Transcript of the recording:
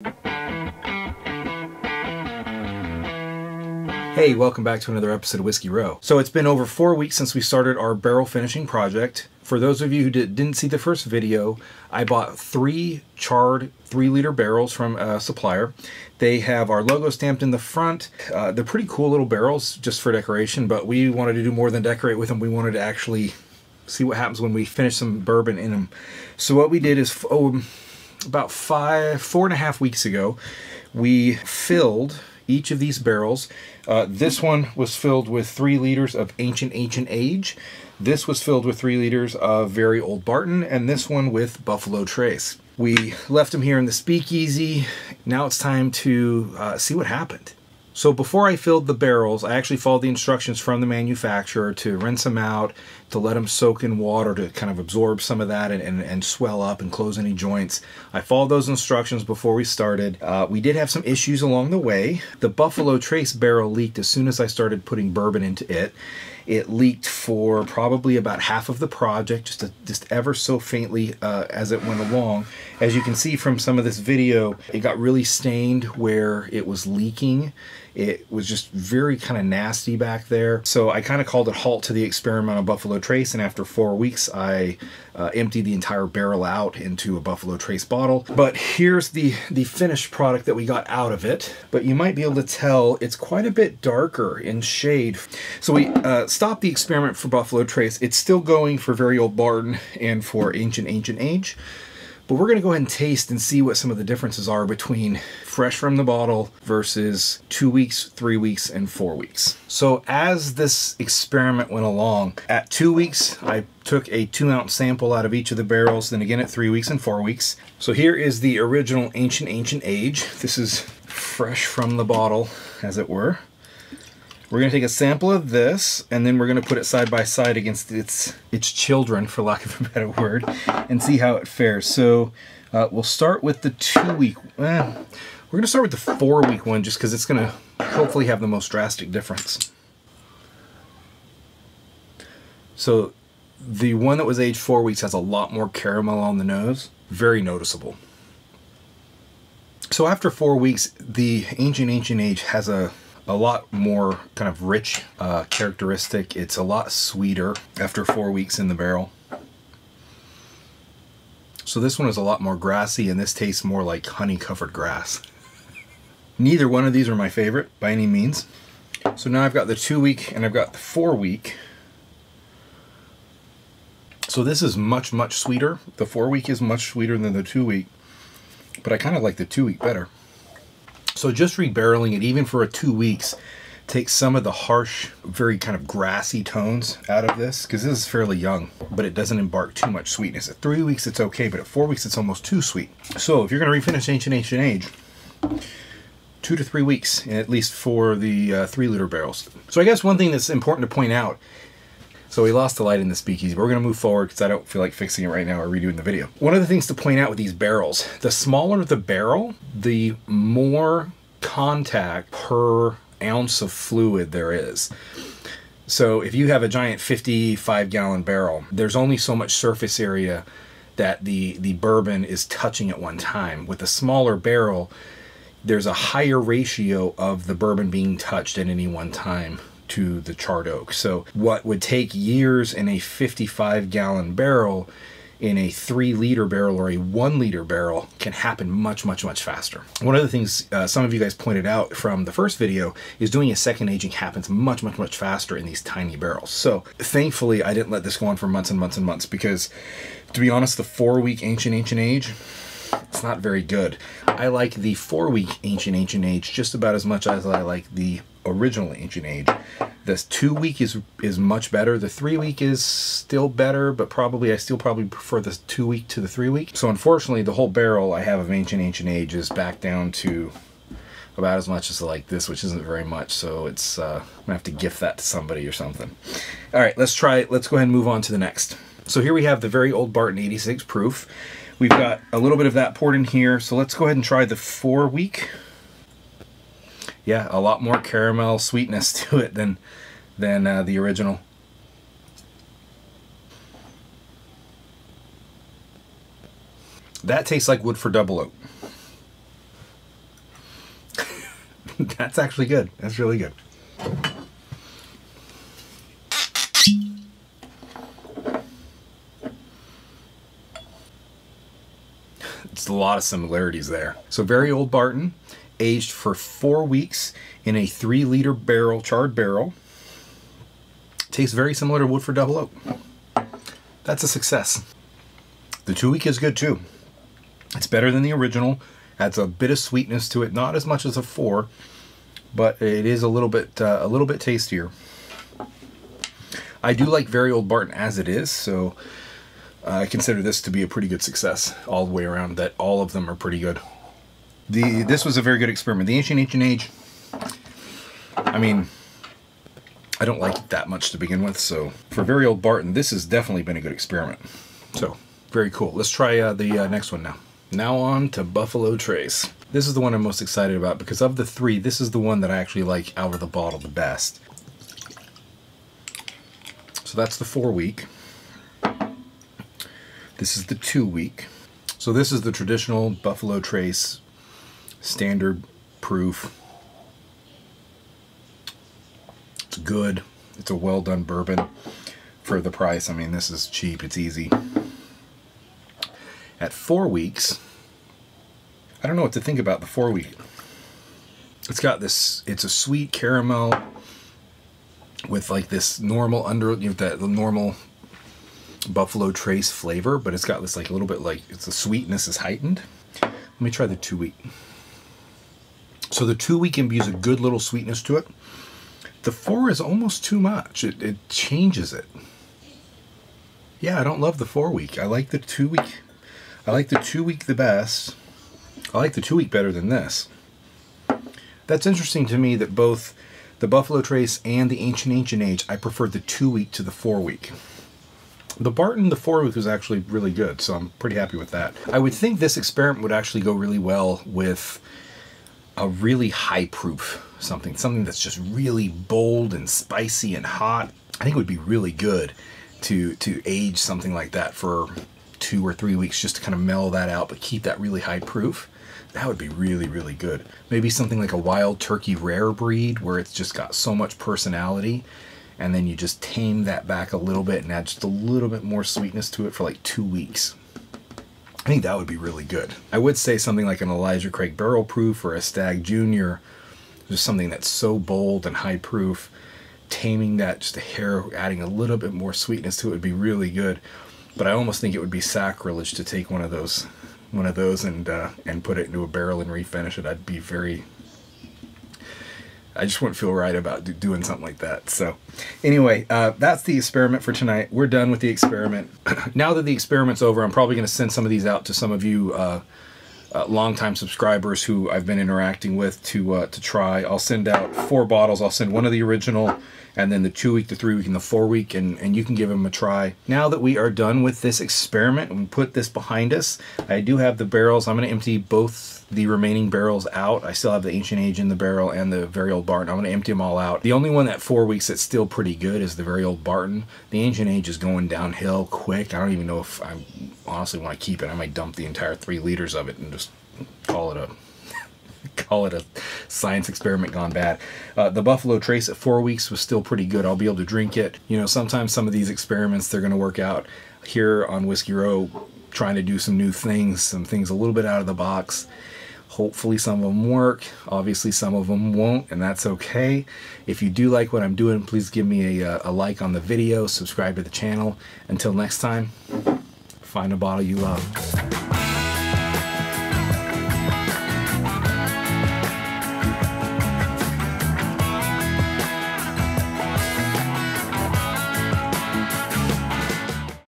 Hey, welcome back to another episode of Whiskey Row. So it's been over 4 weeks since we started our barrel finishing project. For those of you who didn't see the first video, I bought 3 charred 3-liter barrels from a supplier. They have our logo stamped in the front. They're pretty cool little barrels just for decoration, but we wanted to do more than decorate with them. We wanted to actually see what happens when we finish some bourbon in them. So what we did is, about 4.5 weeks ago, we filled each of these barrels. This one was filled with 3 liters of ancient age. This was filled with 3 liters of very Old Barton, and this one with Buffalo Trace. We left them here in the speakeasy. Now it's time to see what happened. So before I filled the barrels, I actually followed the instructions from the manufacturer to rinse them out, to let them soak in water to kind of absorb some of that and swell up and close any joints. I followed those instructions before we started. We did have some issues along the way. The Buffalo Trace barrel leaked as soon as I started putting bourbon into it. It leaked for probably about half of the project, just ever so faintly as it went along. As you can see from some of this video, it got really stained where it was leaking. It was just very kind of nasty back there. So I kind of called a halt to the experiment on Buffalo Trace, and after 4 weeks, I emptied the entire barrel out into a Buffalo Trace bottle. But here's the finished product that we got out of it. But you might be able to tell it's quite a bit darker in shade. So we stopped the experiment for Buffalo Trace. It's still going for very Old Barton and for ancient age. But we're going to go ahead and taste and see what some of the differences are between fresh from the bottle versus 2 weeks, 3 weeks, and 4 weeks. So as this experiment went along, at 2 weeks, I took a 2-ounce sample out of each of the barrels, then again at 3 weeks and 4 weeks. So here is the original ancient age. This is fresh from the bottle, as it were. We're going to take a sample of this, and then we're going to put it side by side against its children, for lack of a better word, and see how it fares. So we'll start with the 2-week. We're going to start with the 4-week one, just because it's going to hopefully have the most drastic difference. So the one that was aged 4 weeks has a lot more caramel on the nose, very noticeable. So after 4 weeks, the ancient age has a lot more kind of rich characteristic. It's a lot sweeter after 4 weeks in the barrel. So this one is a lot more grassy, and this tastes more like honey-covered grass. Neither one of these are my favorite by any means. So now I've got the 2-week and I've got the 4-week. So this is much sweeter. The 4-week is much sweeter than the 2-week, but I kind of like the 2-week better. So just rebarreling it, even for a 2 weeks, takes some of the harsh, very kind of grassy tones out of this, because this is fairly young, but it doesn't embark too much sweetness. At 3 weeks, it's okay, but at 4 weeks, it's almost too sweet. So if you're going to refinish ancient age, 2 to 3 weeks, at least for the 3-liter barrels. So I guess one thing that's important to point out, so we lost the light in the speakeasy, but we're going to move forward because I don't feel like fixing it right now or redoing the video. One of the things to point out with these barrels, the smaller the barrel, the more contact per ounce of fluid there is. So if you have a giant 55-gallon barrel, there's only so much surface area that the bourbon is touching at one time. With a smaller barrel, there's a higher ratio of the bourbon being touched at any one time to the charred oak. So what would take years in a 55-gallon barrel, in a 3-liter barrel or a 1-liter barrel, can happen much faster. One of the things some of you guys pointed out from the first video is doing a second aging happens much faster in these tiny barrels. So thankfully I didn't let this go on for months and months, because to be honest, the 4-week ancient age, it's not very good. I like the 4-week ancient age just about as much as I like the original ancient age. This 2-week is much better. The 3-week is still better, but I still probably prefer the 2-week to the 3-week. So unfortunately, the whole barrel I have of ancient age is back down to about as much as I like this, which isn't very much. So it's I'm gonna have to gift that to somebody or something. All right, let's go ahead and move on to the next. So here we have the very Old Barton 86 proof. We've got a little bit of that poured in here. So let's go ahead and try the 4-week. Yeah, a lot more caramel sweetness to it than the original. That tastes like wood for double oak. That's actually good. That's really good. It's a lot of similarities there. So very Old Barton, aged for 4 weeks in a 3-liter barrel, charred barrel. Tastes very similar to Woodford Double Oak. That's a success. The 2-week is good too. It's better than the original. Adds a bit of sweetness to it, not as much as a 4, but it is a little bit tastier. I do like very Old Barton as it is, so I consider this to be a pretty good success all the way around. That all of them are pretty good. This was a very good experiment. The Ancient Age, I mean, I don't like it that much to begin with, so for very Old Barton, this has definitely been a good experiment. So very cool. Let's try the next one now. Now on to Buffalo Trace. This is the one I'm most excited about because of the 3, this is the one that I actually like out of the bottle the best. So that's the 4-week. This is the 2-week. So this is the traditional Buffalo Trace standard proof. It's good. It's a well done bourbon for the price. I mean, this is cheap. It's easy. At 4 weeks, I don't know what to think about the 4-week. It's got this, it's a sweet caramel with like this normal the normal Buffalo Trace flavor, but it's got this like a little bit like, it's the sweetness is heightened. Let me try the 2-week. So the 2-week imbues a good little sweetness to it. The 4 is almost too much. It changes it. Yeah, I don't love the 4-week. I like the 2-week. I like the 2-week the best. I like the 2-week better than this. That's interesting to me that both the Buffalo Trace and the Ancient Age, I prefer the 2-week to the 4-week. The Barton, the 4-week was actually really good, so I'm pretty happy with that. I would think this experiment would actually go really well with a really high proof something that's just really bold and spicy and hot. I think it would be really good to age something like that for 2 or 3 weeks just to kind of mellow that out, but keep that really high proof. That would be really, really good. Maybe something like a Wild Turkey rare breed where it's just got so much personality, and then you just tame that back a little bit and add just a little bit more sweetness to it for like 2 weeks. I think that would be really good. I would say something like an Elijah Craig Barrel Proof or a Stag Jr. Just something that's so bold and high proof. Taming that just a hair, adding a little bit more sweetness to it would be really good. But I almost think it would be sacrilege to take one of those and put it into a barrel and refinish it. I just wouldn't feel right about doing something like that. So anyway, that's the experiment for tonight. We're done with the experiment. Now that the experiment's over, I'm probably going to send some of these out to some of you longtime subscribers who I've been interacting with to try. I'll send out 4 bottles. I'll send one of the original, and then the 2-week, the 3-week, and the 4-week, and you can give them a try. Now that we are done with this experiment and we put this behind us, I do have the barrels. I'm going to empty both the remaining barrels out. I still have the Ancient Age in the barrel and the Very Old Barton. I'm going to empty them all out. The only one at 4 weeks that's still pretty good is the Very Old Barton. The Ancient Age is going downhill quick. I don't even know if I honestly want to keep it. I might dump the entire 3 liters of it and just call it a science experiment gone bad. The Buffalo Trace at 4 weeks was still pretty good. I'll be able to drink it. You know, sometimes some of these experiments, they're going to work out. Here on Whiskey Row, trying to do some new things, some things a little bit out of the box. Hopefully some of them work. Obviously some of them won't, and that's okay. If you do like what I'm doing, please give me a like on the video, subscribe to the channel. Until next time, find a bottle you love.